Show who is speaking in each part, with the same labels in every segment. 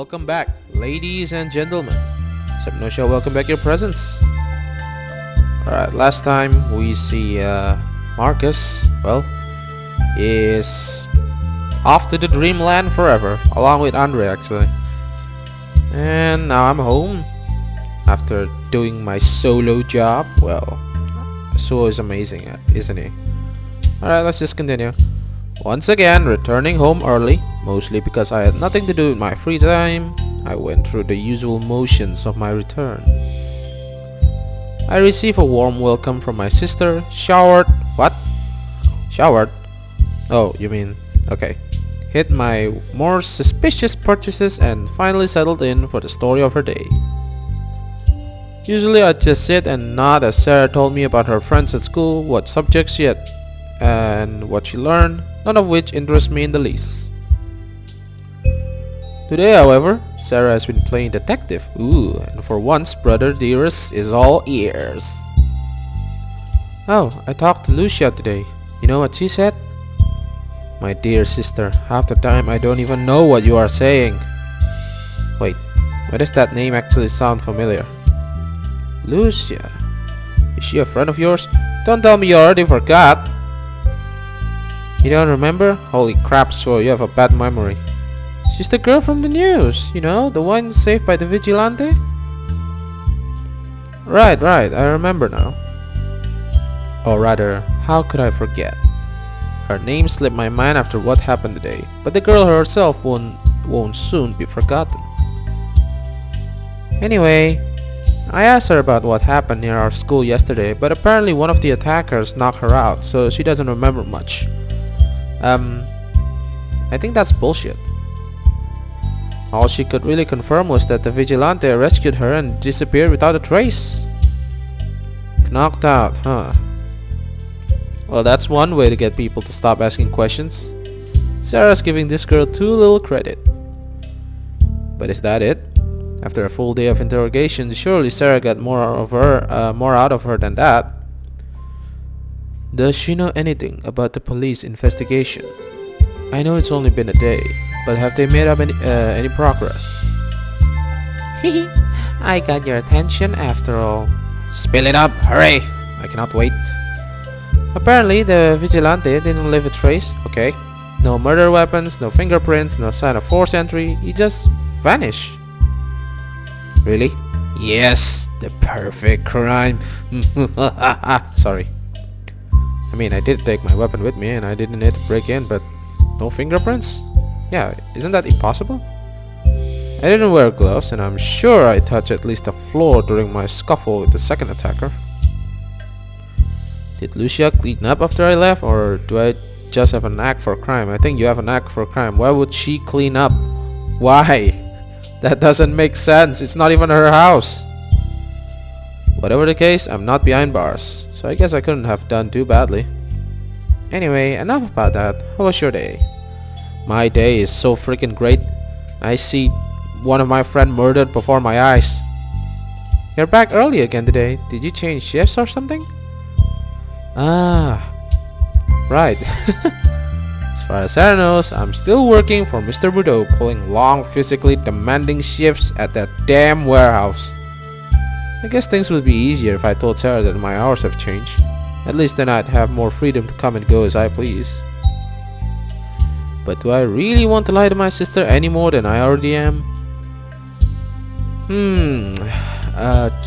Speaker 1: Welcome back, ladies and gentlemen. SepNoSia, welcome back your presence. Alright, last time we see Marcus, well, is off to the dreamland forever, along with Andre actually. And now I'm home after doing my solo job. Well, Suoh is amazing, isn't he? Alright, let's just continue. Once again, returning home early, mostly because I had nothing to do with my free time. I went through the usual motions of my return. I received a warm welcome from my sister, showered. What? Showered? Oh, you mean, okay. Hit my more suspicious purchases and finally settled in for the story of her day. Usually I'd just sit and nod as Sara told me about her friends at school, what subjects she had and what she learned, none of which interests me in the least. Today, however, Sara has been playing detective. Ooh, and for once, Brother Dearest is all ears. Oh, I talked to Lucia today. You know what she said? My dear sister, half the time I don't even know what you are saying. Wait, why does that name actually sound familiar? Lucia. Is she a friend of yours? Don't tell me you already forgot. You don't remember? Holy crap, Suoh, you have a bad memory. She's the girl from the news, you know, the one saved by the vigilante? Right, I remember now. Or rather, how could I forget? Her name slipped my mind after what happened today, but the girl herself won't soon be forgotten. Anyway, I asked her about what happened near our school yesterday, but apparently one of the attackers knocked her out, so she doesn't remember much. I think that's bullshit. All she could really confirm was that the vigilante rescued her and disappeared without a trace. Knocked out, huh? Well, that's one way to get people to stop asking questions. Sara's giving this girl too little credit. But is that it? After a full day of interrogation, surely Sara got more out of her than that. Does she know anything about the police investigation? I know it's only been a day, but have they made up any progress? Hehe, I got your attention after all. Spill it up, hurry! I cannot wait. Apparently, the vigilante didn't leave a trace. Okay. No murder weapons, no fingerprints, no sign of forced entry. He just vanished. Really? Yes, the perfect crime. Sorry. I mean, I did take my weapon with me and I didn't need to break in, but no fingerprints? Yeah, isn't that impossible? I didn't wear gloves and I'm sure I touched at least the floor during my scuffle with the second attacker. Did Lucia clean up after I left, or do I just have a knack for crime? I think you have a knack for crime. Why would she clean up? Why? That doesn't make sense. It's not even her house. Whatever the case, I'm not behind bars, so I guess I couldn't have done too badly. Anyway, enough about that. How was your day? My day is so freaking great. I see one of my friends murdered before my eyes. You're back early again today. Did you change shifts or something? Ah, right. As far as Sara knows, I'm still working for Mr. Bordeaux, pulling long, physically demanding shifts at that damn warehouse. I guess things would be easier if I told Sara that my hours have changed. At least then I'd have more freedom to come and go as I please. But do I really want to lie to my sister any more than I already am?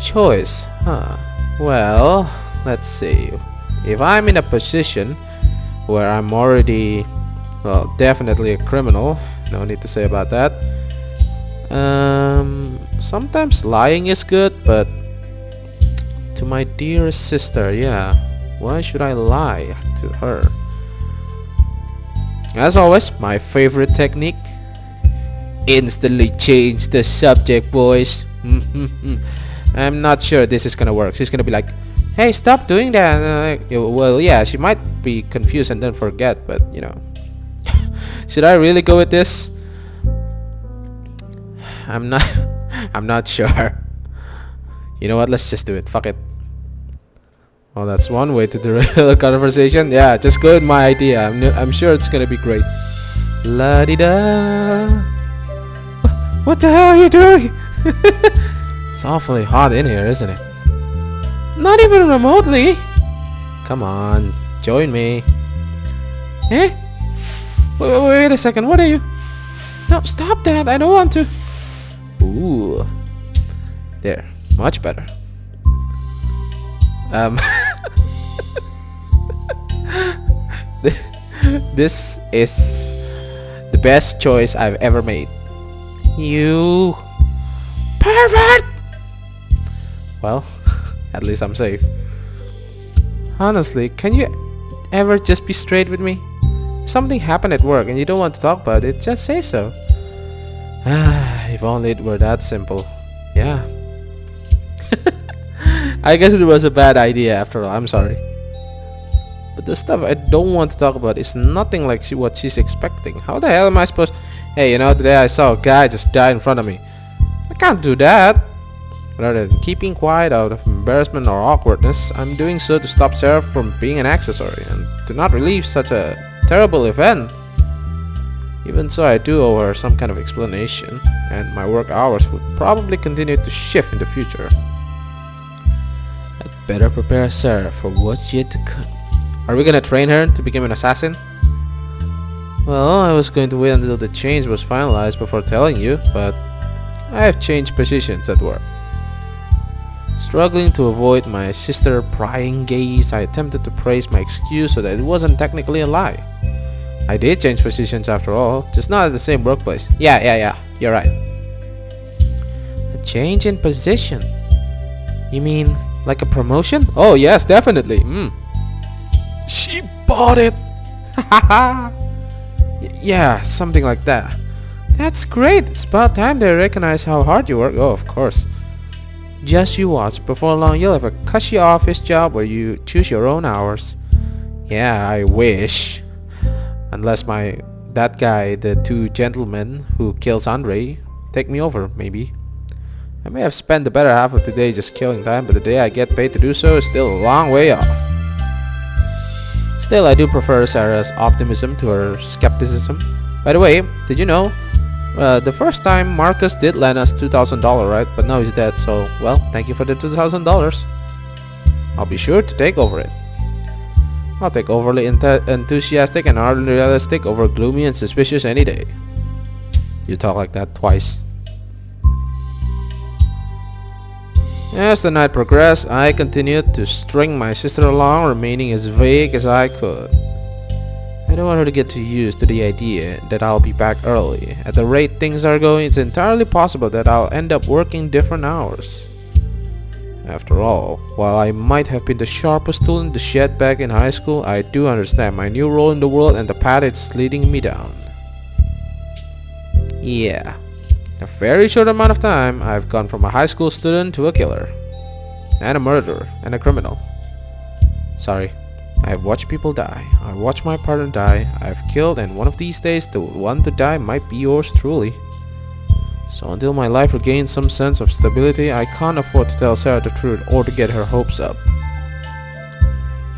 Speaker 1: Choice, huh? Well, let's see. If I'm in a position where I'm already, well, definitely a criminal, no need to say about that. Sometimes lying is good, but to my dearest sister, yeah, why should I lie to her? As always, my favorite technique: instantly change the subject, boys. I'm not sure this is gonna work. She's gonna be like, hey, stop doing that. Well, yeah, she might be confused and then forget, but you know. Should I really go with this? I'm not sure. You know what? Let's just do it. Fuck it. Well, that's one way to derail a conversation. Yeah, just go with my idea. I'm sure it's gonna be great. La di da. What the hell are you doing? It's awfully hot in here, isn't it? Not even remotely. Come on, join me. Eh? Wait a second, what are you? No, stop that, I don't want to. Ooh. There, much better. This is the best choice I've ever made. You pervert! Well, at least I'm safe. Honestly, can you ever just be straight with me? If something happened at work and you don't want to talk about it, just say so. If only it were that simple. Yeah. I guess it was a bad idea after all, I'm sorry. But the stuff I don't want to talk about is nothing like what she's expecting. How the hell am I supposed... Hey, you know, today I saw a guy just die in front of me. I can't do that. Rather than keeping quiet out of embarrassment or awkwardness, I'm doing so to stop Sara from being an accessory and to not relieve such a terrible event. Even so, I do owe her some kind of explanation, and my work hours would probably continue to shift in the future. I'd better prepare Sara for what's yet to come. Are we gonna train her to become an assassin? Well, I was going to wait until the change was finalized before telling you, but I have changed positions at work. Struggling to avoid my sister's prying gaze, I attempted to praise my excuse so that it wasn't technically a lie. I did change positions after all, just not at the same workplace. Yeah, you're right. A change in position? You mean like a promotion? Oh yes, definitely. She bought it. Yeah, something like that. That's great. It's about time they recognize how hard you work. Oh, of course. Just you watch. Before long, you'll have a cushy office job where you choose your own hours. Yeah, I wish. Unless that guy, the two gentlemen who kills Andre, take me over, maybe. I may have spent the better half of the day just killing time, but the day I get paid to do so is still a long way off. Still, I do prefer Sara's optimism to her skepticism. By the way, did you know? The first time Marcus did lend us $2,000, right? But now he's dead, so, well, thank you for the $2,000. I'll be sure to take over it. I'll take overly enthusiastic and unrealistic over gloomy and suspicious any day. You talk like that twice. As the night progressed, I continued to string my sister along, remaining as vague as I could. I don't want her to get too used to the idea that I'll be back early. At the rate things are going, it's entirely possible that I'll end up working different hours. After all, while I might have been the sharpest tool in the shed back in high school, I do understand my new role in the world and the path it's leading me down. Yeah. In a very short amount of time, I've gone from a high school student to a killer. And a murderer. And a criminal. Sorry. I've watched people die. I watched my partner die. I've killed, and one of these days the one to die might be yours truly. So until my life regains some sense of stability, I can't afford to tell Sara the truth or to get her hopes up.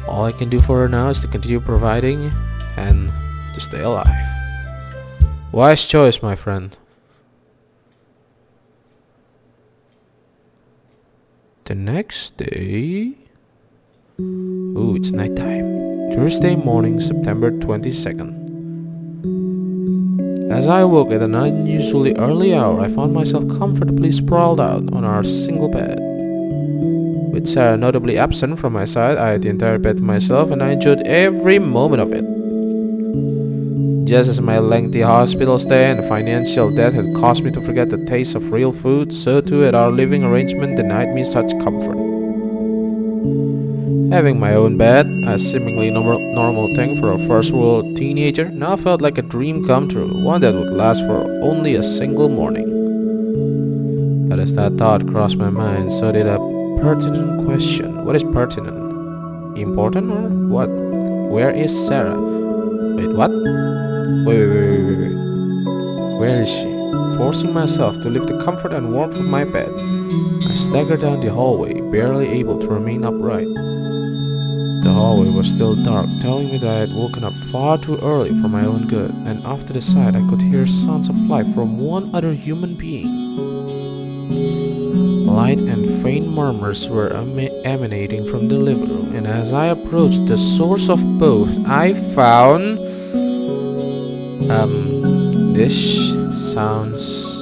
Speaker 1: All I can do for her now is to continue providing and to stay alive. Wise choice, my friend. The next day... Ooh, it's nighttime. Thursday morning, September 22nd. As I woke at an unusually early hour, I found myself comfortably sprawled out on our single bed. With Sara notably absent from my side, I had the entire bed to myself and I enjoyed every moment of it. Just as my lengthy hospital stay and financial debt had caused me to forget the taste of real food, so too had our living arrangement denied me such comfort. Having my own bed, a seemingly normal thing for a first world teenager, now felt like a dream come true, one that would last for only a single morning. But as that thought crossed my mind, so did a pertinent question. What is pertinent? Important or what? Where is Sara? Wait, what? Wait. Where is she? Forcing myself to leave the comfort and warmth of my bed, I staggered down the hallway, barely able to remain upright. The hallway was still dark, telling me that I had woken up far too early for my own good, and off to the side I could hear sounds of life from one other human being. Light and faint murmurs were emanating from the living room, and as I approached the source of both, I found... this sounds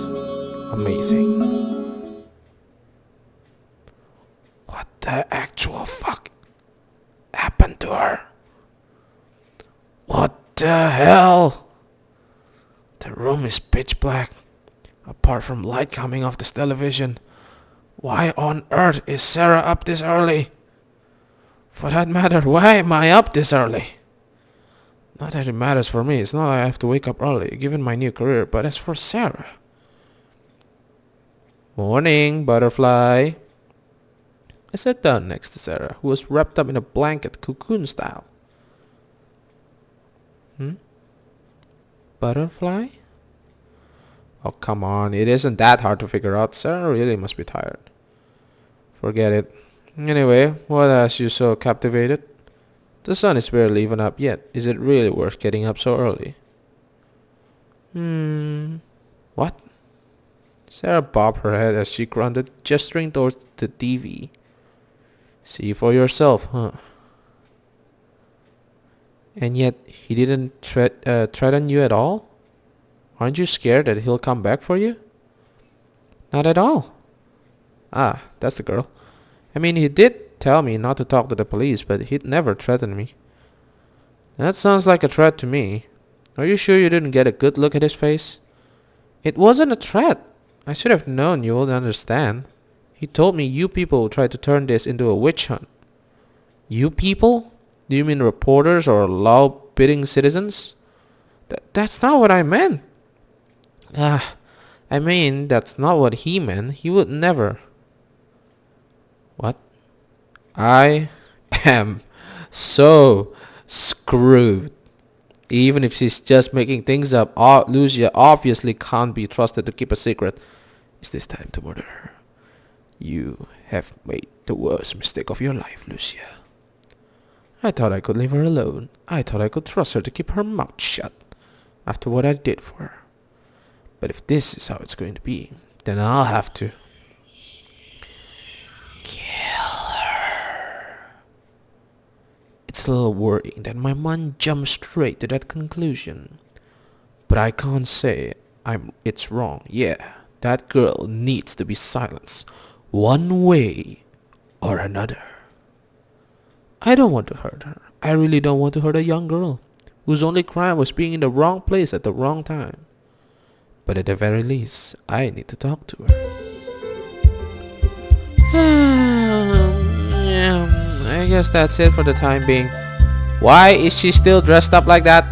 Speaker 1: amazing. What the actual fuck happened to her? What the hell? The room is pitch black, apart from light coming off this television. Why on earth is Sara up this early? For that matter, why am I up this early? Not that it matters for me, it's not like I have to wake up early, given my new career, but as for Sara... Morning, butterfly. I sat down next to Sara, who was wrapped up in a blanket, cocoon style. Butterfly? Oh, come on, it isn't that hard to figure out. Sara really must be tired. Forget it. Anyway, what has you so captivated? The sun is barely even up yet. Is it really worth getting up so early? What? Sara bobbed her head as she grunted, gesturing towards the TV. See for yourself, huh? And yet, he didn't threaten you at all? Aren't you scared that he'll come back for you? Not at all. Ah, that's the girl. I mean, he did tell me not to talk to the police, but he'd never threaten me. That sounds like a threat to me. Are you sure you didn't get a good look at his face? It wasn't a threat. I should have known you would understand. He told me you people tried to turn this into a witch hunt. You people? Do you mean reporters or law-abiding citizens? That's not what I meant. I mean, that's not what he meant. He would never. What? I am so screwed. Even if she's just making things up, Lucia obviously can't be trusted to keep a secret. Is this time to murder her? You have made the worst mistake of your life, Lucia. I thought I could leave her alone. I thought I could trust her to keep her mouth shut after what I did for her. But if this is how it's going to be, then I'll have to kill her. It's a little worrying that my mind jumped straight to that conclusion. But I can't say it's wrong. Yeah, that girl needs to be silenced, one way or another. I don't want to hurt her. I really don't want to hurt a young girl whose only crime was being in the wrong place at the wrong time. But at the very least, I need to talk to her. Yeah, I guess that's it for the time being. Why is she still dressed up like that?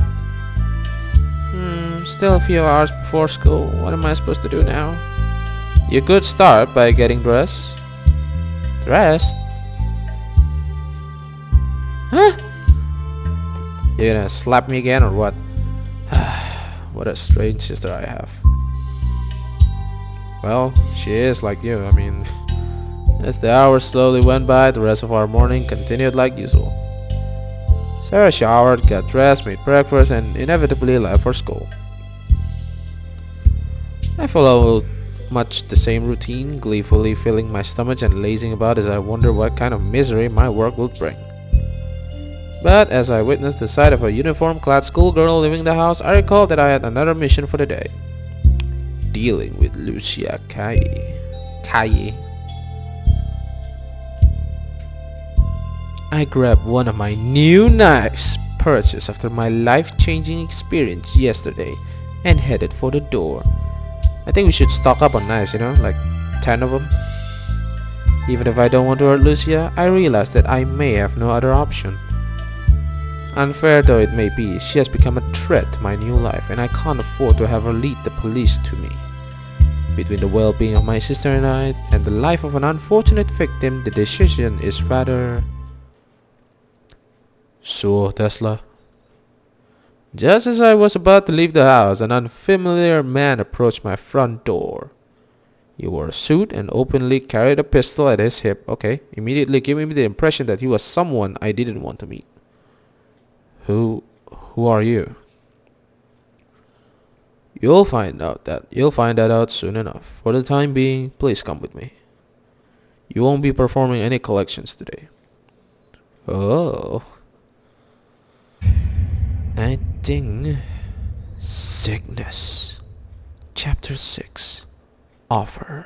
Speaker 1: Still a few hours before school. What am I supposed to do now? You could start by getting dressed. Dressed? Huh? You're gonna slap me again or what? What a strange sister I have. Well, she is like you. I mean, as the hours slowly went by, the rest of our morning continued like usual. Sara showered, got dressed, made breakfast, and inevitably left for school. I followed much the same routine, gleefully filling my stomach and lazing about as I wondered what kind of misery my work would bring. But as I witnessed the sight of a uniform-clad schoolgirl leaving the house, I recalled that I had another mission for the day. Dealing with Lucia Kaye. I grabbed one of my new knives purchased after my life-changing experience yesterday and headed for the door. I think we should stock up on knives, you know, like 10 of them. Even if I don't want to hurt Lucia, I realize that I may have no other option. Unfair though it may be, she has become a threat to my new life, and I can't afford to have her lead the police to me. Between the well-being of my sister and I, and the life of an unfortunate victim, the decision is rather... Suoh, Tesla. Just as I was about to leave the house, an unfamiliar man approached my front door. He wore a suit and openly carried a pistol at his hip. Okay, immediately giving me the impression that he was someone I didn't want to meet. Who are you? You'll find that out soon enough. For the time being, please come with me. You won't be performing any collections today. Oh. Acting Sickness. Chapter 6. Offer.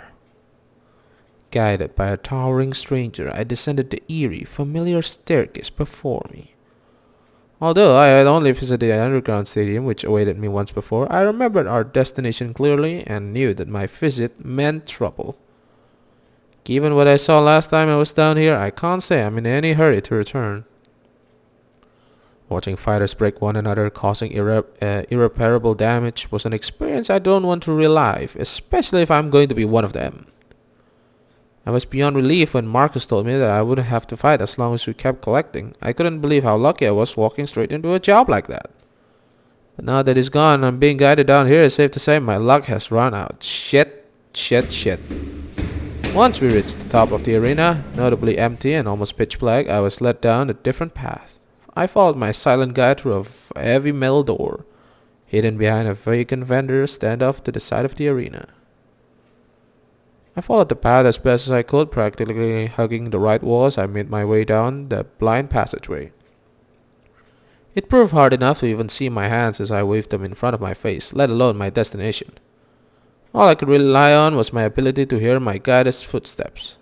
Speaker 1: Guided by a towering stranger, I descended the eerie, familiar staircase before me. Although I had only visited the underground stadium which awaited me once before, I remembered our destination clearly and knew that my visit meant trouble. Given what I saw last time I was down here, I can't say I'm in any hurry to return. Watching fighters break one another, causing irreparable damage, was an experience I don't want to relive, especially if I'm going to be one of them. I was beyond relief when Marcus told me that I wouldn't have to fight as long as we kept collecting. I couldn't believe how lucky I was walking straight into a job like that. But now that he's gone, I'm being guided down here. It's safe to say my luck has run out. Shit. Once we reached the top of the arena, notably empty and almost pitch black, I was led down a different path. I followed my silent guide through a heavy metal door, hidden behind a vacant vendor standoff to the side of the arena. I followed the path as best as I could, practically hugging the right wall as I made my way down the blind passageway. It proved hard enough to even see my hands as I waved them in front of my face, let alone my destination. All I could rely on was my ability to hear my guide's footsteps.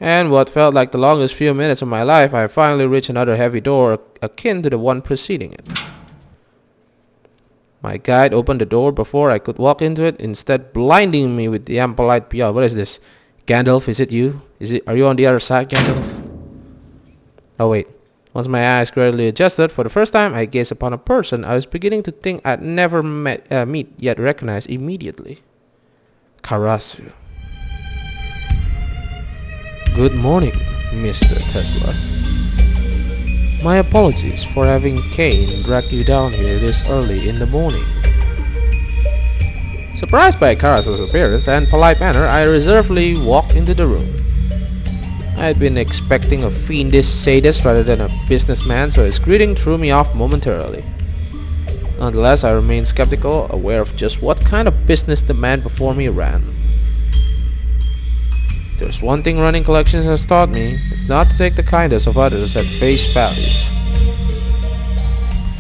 Speaker 1: And what felt like the longest few minutes of my life, I finally reached another heavy door akin to the one preceding it. My guide opened the door before I could walk into it, instead blinding me with the impolite PR. What is this? Gandalf, is it you? Are you on the other side, Gandalf? Oh wait. Once my eyes gradually adjusted, for the first time I gazed upon a person I was beginning to think I'd never meet yet recognize immediately. Karasu. Good morning, Mr. Tesla. My apologies for having Kane drag you down here this early in the morning. Surprised by Karasu's appearance and polite manner, I reservedly walked into the room. I had been expecting a fiendish sadist rather than a businessman, so his greeting threw me off momentarily. Nonetheless, I remained skeptical, aware of just what kind of business the man before me ran. If there's one thing running collections has taught me, it's not to take the kindness of others at face value.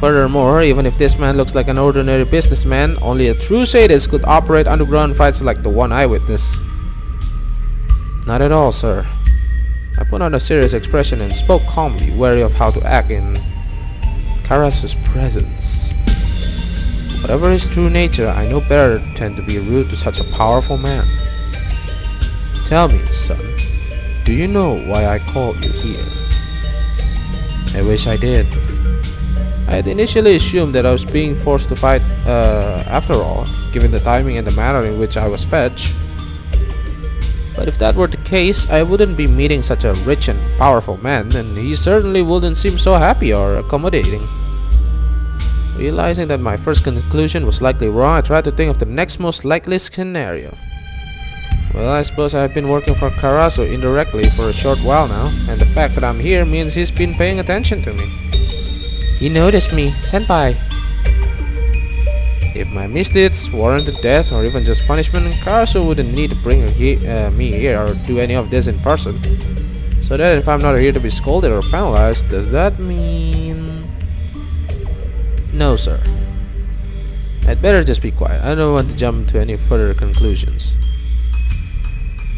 Speaker 1: Furthermore, even if this man looks like an ordinary businessman, only a true sadist could operate underground fights like the one I witnessed. Not at all, sir. I put on a serious expression and spoke calmly, wary of how to act in Karasu's presence. Whatever his true nature, I know better than to be rude to such a powerful man. Tell me, son, do you know why I called you here? I wish I did. I had initially assumed that I was being forced to fight after all, given the timing and the manner in which I was fetched. But if that were the case, I wouldn't be meeting such a rich and powerful man, and he certainly wouldn't seem so happy or accommodating. Realizing that my first conclusion was likely wrong, I tried to think of the next most likely scenario. Well, I suppose I've been working for Karasu indirectly for a short while now, and the fact that I'm here means he's been paying attention to me. He noticed me, senpai. If my misdeeds warranted death or even just punishment, Karasu wouldn't need to bring me here or do any of this in person. So that if I'm not here to be scolded or penalized, does that mean... No, sir. I'd better just be quiet. I don't want to jump to any further conclusions.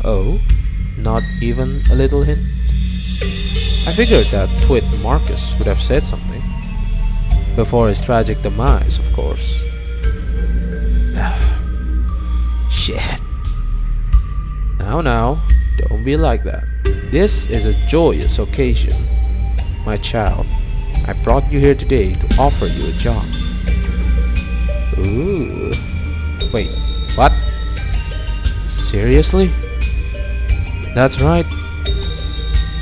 Speaker 1: Oh? Not even a little hint? I figured that twit Marcus would have said something. Before his tragic demise, of course. Shit. Now, don't be like that. This is a joyous occasion. My child, I brought you here today to offer you a job. Ooh. Wait, what? Seriously? That's right.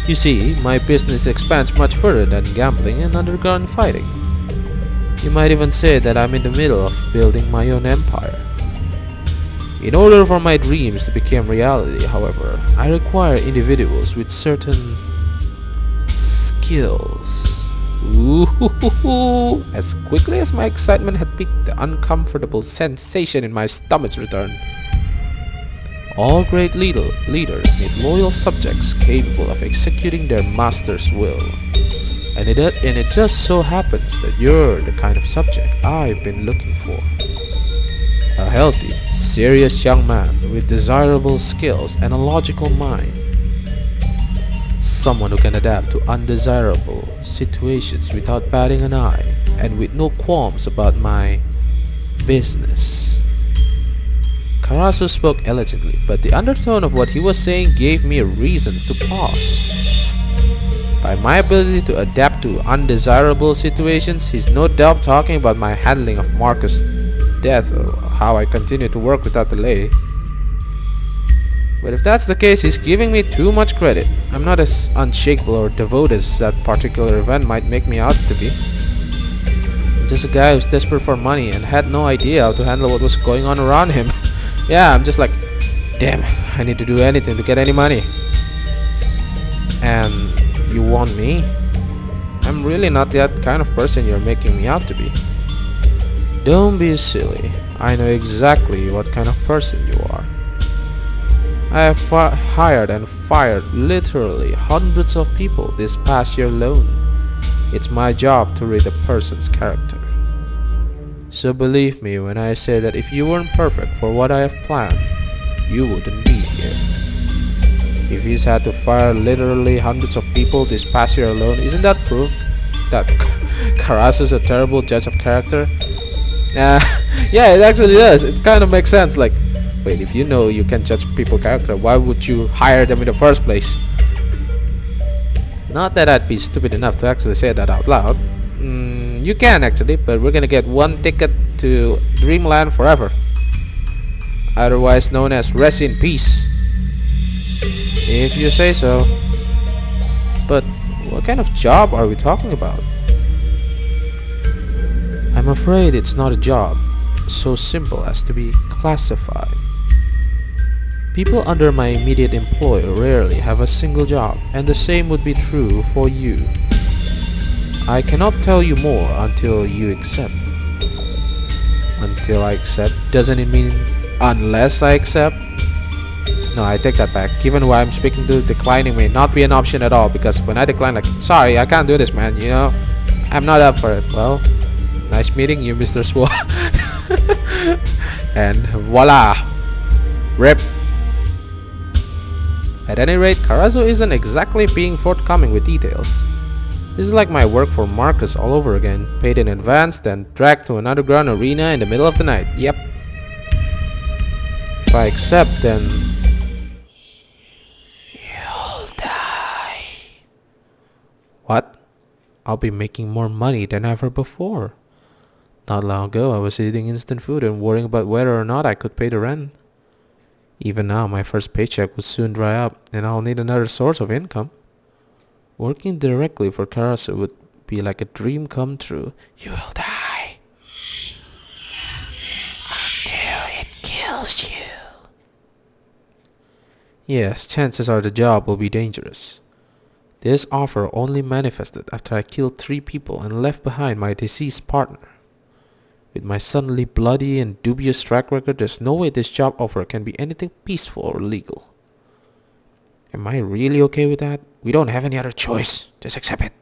Speaker 1: You see, my business expands much further than gambling and underground fighting. You might even say that I'm in the middle of building my own empire. In order for my dreams to become reality, however, I require individuals with certain skills. Ooh, as quickly as my excitement had peaked, the uncomfortable sensation in my stomach returned. All great leaders need loyal subjects capable of executing their master's will. And it just so happens that you're the kind of subject I've been looking for. A healthy, serious young man with desirable skills and a logical mind. Someone who can adapt to undesirable situations without batting an eye and with no qualms about my business. Karasu spoke elegantly, but the undertone of what he was saying gave me reasons to pause. By my ability to adapt to undesirable situations, he's no doubt talking about my handling of Marcus' death or how I continue to work without delay. But if that's the case, he's giving me too much credit. I'm not as unshakable or devoted as that particular event might make me out to be. I'm just a guy who's desperate for money and had no idea how to handle what was going on around him. Yeah, I'm just like, damn, I need to do anything to get any money. And you want me? I'm really not that kind of person you're making me out to be. Don't be silly. I know exactly what kind of person you are. I have hired and fired literally hundreds of people this past year alone. It's my job to read a person's character. So believe me when I say that if you weren't perfect for what I have planned, you wouldn't be here. If he's had to fire literally hundreds of people this past year alone, isn't that proof that Karasu's a terrible judge of character? Yeah, it actually does. It kind of makes sense. Like, wait, if you know you can judge people's character, why would you hire them in the first place? Not that I'd be stupid enough to actually say that out loud. You can actually, but we're gonna get one ticket to Dreamland forever. Otherwise known as Rest in Peace. If you say so. But what kind of job are we talking about? I'm afraid it's not a job so simple as to be classified. People under my immediate employ rarely have a single job, and the same would be true for you. I cannot tell you more until you accept. Until I accept? Doesn't it mean unless I accept? No, I take that back. Given who I'm speaking to, declining may not be an option at all, because when I decline, like, sorry, I can't do this, man, you know? I'm not up for it. Well, nice meeting you, Mr. Suoh. And voila! RIP! At any rate, Karasu isn't exactly being forthcoming with details. This is like my work for Marcus all over again. Paid in advance, then dragged to an underground arena in the middle of the night. Yep. If I accept, then you'll die. What? I'll be making more money than ever before. Not long ago, I was eating instant food and worrying about whether or not I could pay the rent. Even now, my first paycheck will soon dry up, and I'll need another source of income. Working directly for Karasu would be like a dream come true. You will die until it kills you. Yes, chances are the job will be dangerous. This offer only manifested after I killed 3 people and left behind my deceased partner. With my suddenly bloody and dubious track record, there's no way this job offer can be anything peaceful or legal. Am I really okay with that? We don't have any other choice. Just accept it.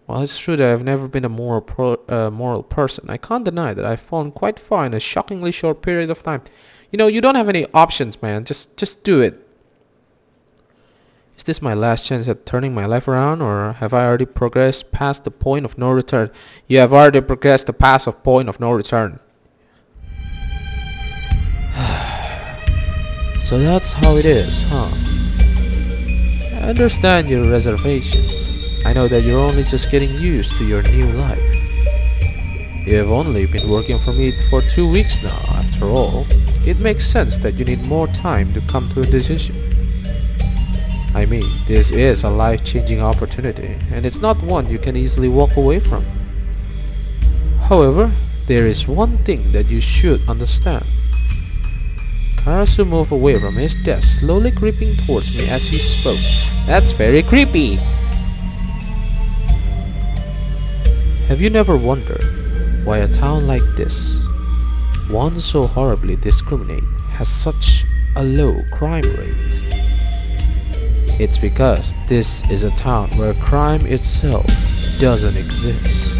Speaker 1: While it's true that I've never been a moral person, I can't deny that I've fallen quite far in a shockingly short period of time. You know, you don't have any options, man. Just do it. Is this my last chance at turning my life around, or have I already progressed past the point of no return? You have already progressed past the point of no return. So that's how it is, huh? I understand your reservation. I know that you're only just getting used to your new life. You have only been working for me for 2 weeks now, after all. It makes sense that you need more time to come to a decision. I mean, this is a life-changing opportunity, and it's not one you can easily walk away from. However, there is one thing that you should understand. Karasu moved away from his desk, slowly creeping towards me as he spoke. That's very creepy! Have you never wondered why a town like this, one so horribly discriminate, has such a low crime rate? It's because this is a town where crime itself doesn't exist.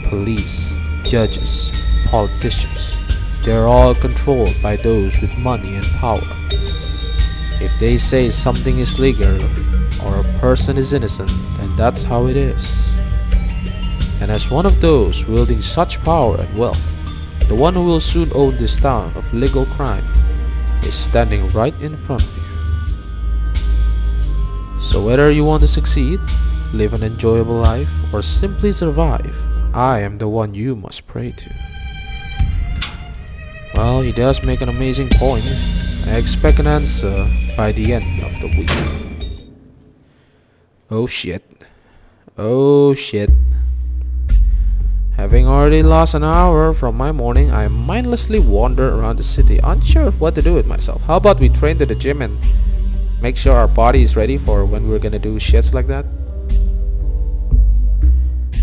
Speaker 1: Police, judges, politicians, they're all controlled by those with money and power. If they say something is legal or a person is innocent, then that's how it is. And as one of those wielding such power and wealth, the one who will soon own this town of legal crime is standing right in front of you. So whether you want to succeed, live an enjoyable life, or simply survive, I am the one you must pray to. Well, he does make an amazing point. I expect an answer by the end of the week. Oh shit. Oh shit. Having already lost an hour from my morning, I mindlessly wander around the city, unsure of what to do with myself. How about we train to the gym and make sure our body is ready for when we're gonna do shits like that?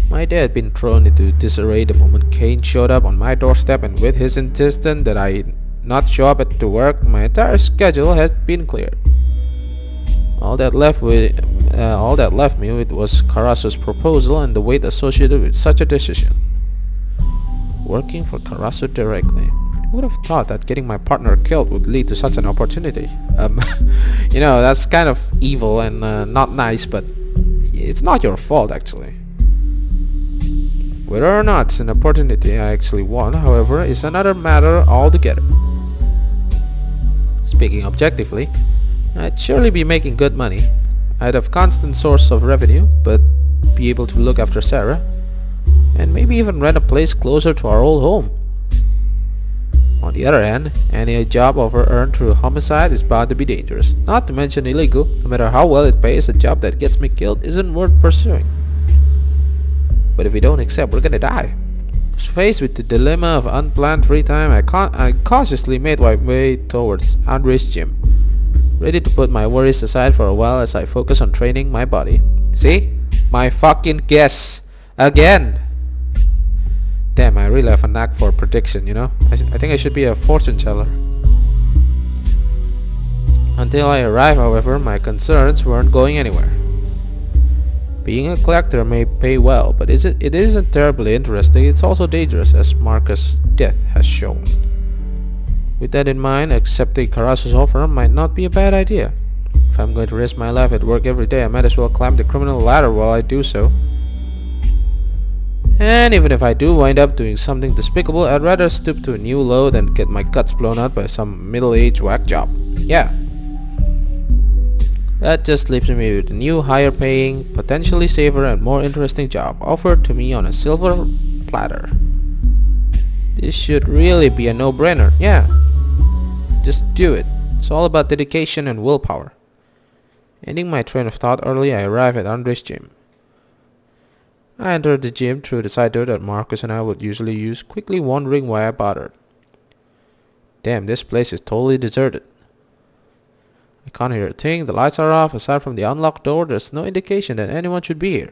Speaker 1: My day had been thrown into disarray the moment Kane showed up on my doorstep, and with his insistence that I not show up to work, my entire schedule had been cleared. All that left me with was Karasu's proposal and the weight associated with such a decision. Working for Karasu directly. Who would have thought that getting my partner killed would lead to such an opportunity? You know, that's kind of evil and not nice, but it's not your fault actually. Whether or not it's an opportunity I actually want, however, is another matter altogether. Speaking objectively, I'd surely be making good money. I'd have constant source of revenue, but be able to look after Sara, and maybe even rent a place closer to our old home. On the other hand, any job offer earned through homicide is bound to be dangerous, not to mention illegal. No matter how well it pays, a job that gets me killed isn't worth pursuing. But if we don't accept, we're gonna die. Faced with the dilemma of unplanned free time, I cautiously made my way towards Andre's gym, ready to put my worries aside for a while as I focus on training my body. See? My fucking guess! Again! Damn, I really have a knack for prediction, you know? I think I should be a fortune teller. Until I arrive, however, my concerns weren't going anywhere. Being a collector may pay well, but it isn't terribly interesting. It's also dangerous, as Marcus' death has shown. With that in mind, accepting Karasu's offer might not be a bad idea. If I'm going to risk my life at work every day, I might as well climb the criminal ladder while I do so. And even if I do wind up doing something despicable, I'd rather stoop to a new low than get my guts blown out by some middle-aged whack job. Yeah. That just leaves me with a new, higher-paying, potentially safer and more interesting job offered to me on a silver platter. This should really be a no-brainer. Yeah. Just do it. It's all about dedication and willpower. Ending my train of thought early, I arrive at Andre's gym. I entered the gym through the side door that Marcus and I would usually use, quickly wondering why I bothered. Damn, this place is totally deserted. I can't hear a thing, the lights are off. Aside from the unlocked door, there's no indication that anyone should be here.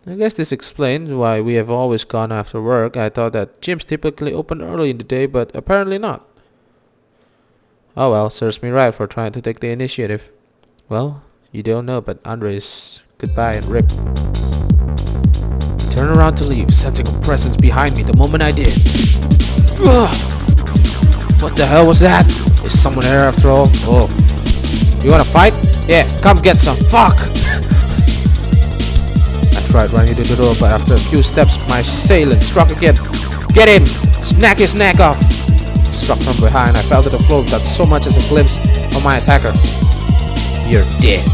Speaker 1: I guess this explains why we have always gone after work. I thought that gyms typically open early in the day, but apparently not. Oh well, serves me right for trying to take the initiative. Well, you don't know, but Andre's goodbye and rip. I turned around to leave, sensing a presence behind me the moment I did. Ugh! What the hell was that? Is someone here after all? Oh. You wanna fight? Yeah, come get some. Fuck! I tried running to the door, but after a few steps, my assailant struck again. Get him! Snap his neck off! Struck from behind, I fell to the floor without so much as a glimpse of my attacker. You're dead.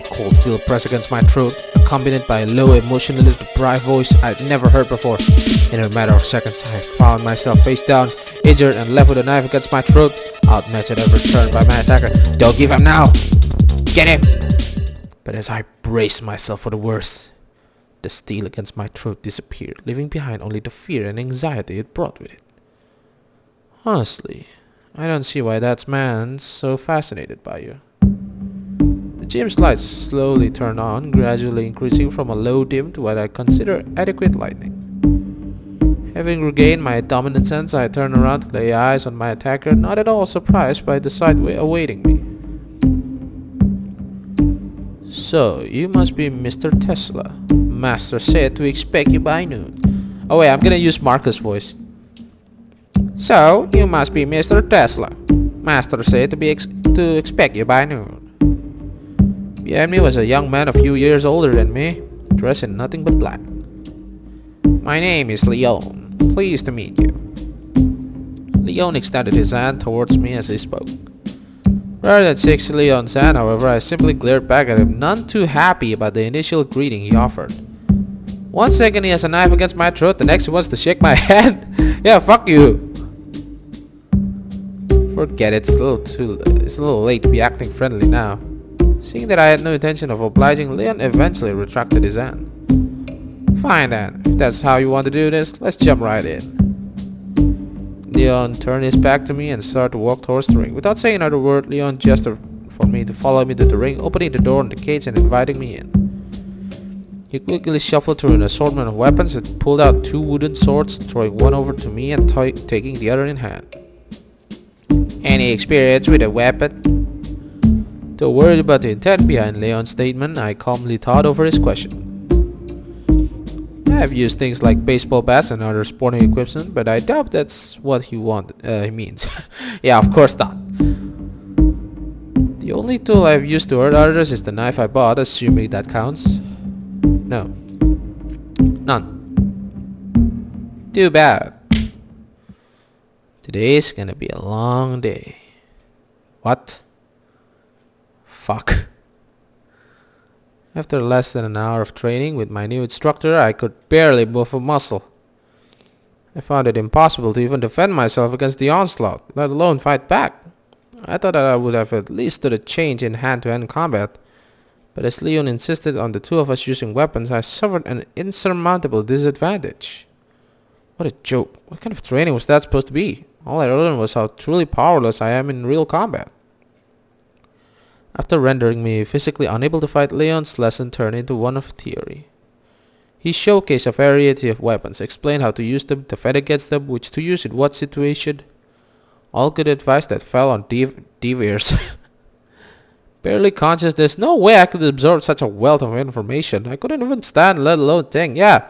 Speaker 1: Cold steel pressed against my throat, accompanied by a low, emotionally deprived voice I'd never heard before. In a matter of seconds, I found myself face down, injured and left with a knife against my throat, outmatched at every turn by my attacker. Don't give him now! Get him! But as I braced myself for the worst, the steel against my throat disappeared, leaving behind only the fear and anxiety it brought with it. Honestly, I don't see why that man's so fascinated by you. The gym's lights slowly turn on, gradually increasing from a low dim to what I consider adequate lighting. Having regained my dominant sense, I turn around to lay eyes on my attacker, not at all surprised by the sight awaiting me. So, you must be Mr. Tesla. Master said to expect you by noon. Oh wait, I'm gonna use Marcus' voice. So, you must be Mr. Tesla. Master said to expect you by noon. Behind me was a young man a few years older than me, dressed in nothing but black. My name is Leon. Pleased to meet you. Leon extended his hand towards me as he spoke. Rather than shake Leon's hand, however, I simply glared back at him, none too happy about the initial greeting he offered. 1 second he has a knife against my throat, the next he wants to shake my hand. Yeah, fuck you. Forget it, it's a little late to be acting friendly now. Seeing that I had no intention of obliging, Leon eventually retracted his hand. Fine then, if that's how you want to do this, let's jump right in. Leon turned his back to me and started to walk towards the ring. Without saying another word, Leon gestured for me to follow me to the ring, opening the door in the cage and inviting me in. He quickly shuffled through an assortment of weapons and pulled out 2 wooden swords, throwing one over to me and taking the other in hand. Any experience with a weapon? Though worried about the intent behind Leon's statement, I calmly thought over his question. I've used things like baseball bats and other sporting equipment, but I doubt that's what he means. Yeah, of course not. The only tool I've used to hurt others is the knife I bought, assuming that counts. No. None. Too bad. Today's gonna be a long day. What? Fuck. After less than an hour of training with my new instructor, I could barely move a muscle. I found it impossible to even defend myself against the onslaught, let alone fight back. I thought that I would have at least stood a change in hand-to-hand combat, but as Leon insisted on the 2 of us using weapons, I suffered an insurmountable disadvantage. What a joke. What kind of training was that supposed to be? All I learned was how truly powerless I am in real combat. After rendering me physically unable to fight, Leon's lesson turned into one of theory. He showcased a variety of weapons, explained how to use them, defend against them, which to use in what situation. All good advice that fell on deaf ears. Barely conscious, there's no way I could absorb such a wealth of information. I couldn't even stand, let alone think. Yeah.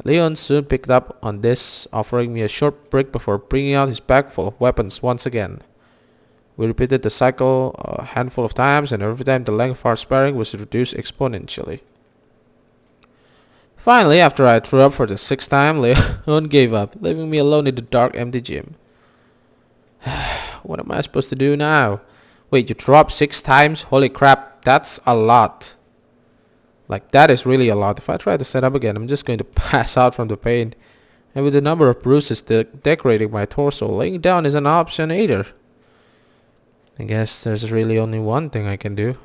Speaker 1: Leon soon picked up on this, offering me a short break before bringing out his bag full of weapons once again. We repeated the cycle a handful of times, and every time the length of our sparring was reduced exponentially. Finally, after I threw up for the 6th time, Leon gave up, leaving me alone in the dark, empty gym. What am I supposed to do now? Wait, you threw up 6 times? Holy crap, that's a lot. Like, that is really a lot. If I try to stand up again, I'm just going to pass out from the pain. And with the number of bruises decorating my torso, laying down is an option either. I guess there's really only one thing I can do.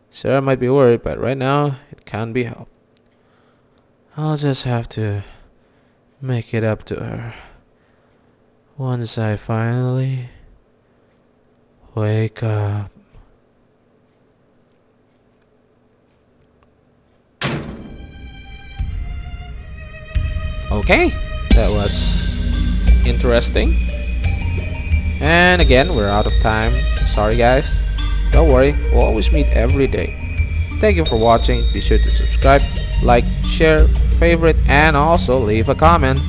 Speaker 1: Sara might be worried, but right now, it can't be helped. I'll just have to make it up to her. Once I finally wake up. Okay, that was interesting. And again, we're out of time. Sorry guys. Don't worry, we'll always meet every day. Thank you for watching. Be sure to subscribe, like, share, favorite, and also leave a comment.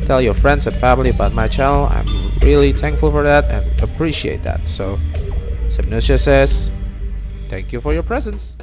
Speaker 1: Tell your friends and family about my channel. I'm really thankful for that and appreciate that. So, SepNoSia says, thank you for your presence.